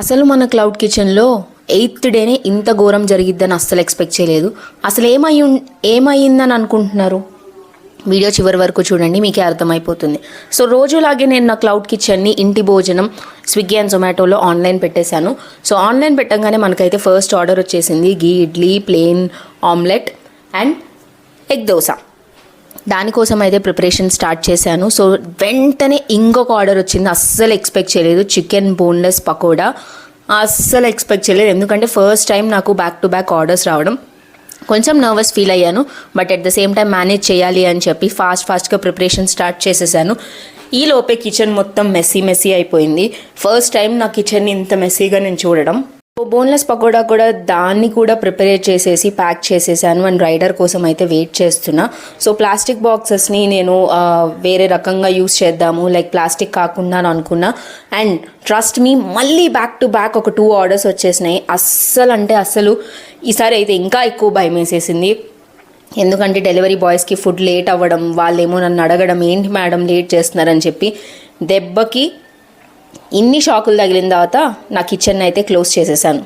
అసలు మన క్లౌడ్ కిచెన్లో 8th డేనే ఇంత ఘోరం జరిగిద్దని అస్సలు ఎక్స్పెక్ట్ చేయలేదు. అసలు ఏమైందని అనుకుంటున్నారు? వీడియో చివరి వరకు చూడండి, మీకే అర్థమైపోతుంది. సో రోజులాగే నేను నా క్లౌడ్ కిచెన్ని ఇంటి భోజనం స్విగ్గీ అండ్ జొమాటోలో ఆన్లైన్ పెట్టేశాను. సో ఆన్లైన్ పెట్టగానే మనకైతే ఫస్ట్ ఆర్డర్ వచ్చేసింది ghee idli, plain omelette and egg dosa. దానికోసం అయితే ప్రిపరేషన్ స్టార్ట్ చేశాను. సో వెంటనే ఇంకొక ఆర్డర్ వచ్చింది, అస్సలు ఎక్స్పెక్ట్ చేయలేదు. చికెన్ బోన్లెస్ పకోడా అస్సలు ఎక్స్పెక్ట్ చేయలేదు, ఎందుకంటే ఫస్ట్ టైం నాకు బ్యాక్ టు బ్యాక్ ఆర్డర్స్ రావడం. కొంచెం నర్వస్ ఫీల్ అయ్యాను, but at the same time manage చేయాలి అని చెప్పి ఫాస్ట్గా ప్రిపరేషన్ స్టార్ట్ చేసేసాను. ఈ లోపే కిచెన్ మొత్తం మెస్సీ అయిపోయింది. ఫస్ట్ టైం నా కిచెన్ని ఇంత మెస్సీగా నేను చూడడం. బోన్లెస్ పకోడా కూడా దాన్ని కూడా ప్రిపేర్ చేసేసి ప్యాక్ చేసేసాను అండ్ రైడర్ కోసం అయితే వెయిట్ చేస్తున్నా. సో ప్లాస్టిక్ బాక్సెస్ని నేను వేరే రకంగా యూస్ చేద్దాము, లైక్ ప్లాస్టిక్ కాకుండా అనుకున్నా. అండ్ ట్రస్ట్ మీ, మళ్ళీ బ్యాక్ టు బ్యాక్ ఒక 2 ఆర్డర్స్ వచ్చేసినాయి. అస్సలు ఈసారి అయితే ఇంకా ఎక్కువ భయం వేసేసింది. ఎందుకంటే డెలివరీ బాయ్స్కి ఫుడ్ లేట్ అవ్వడం, వాళ్ళేమో నన్ను అడగడం ఏంటి మేడం లేట్ చేస్తున్నారని చెప్పి. దెబ్బకి ఇన్ని షాకులు తగిలిన తర్వాత నా కిచెన్ అయితే క్లోజ్ చేసేసాను.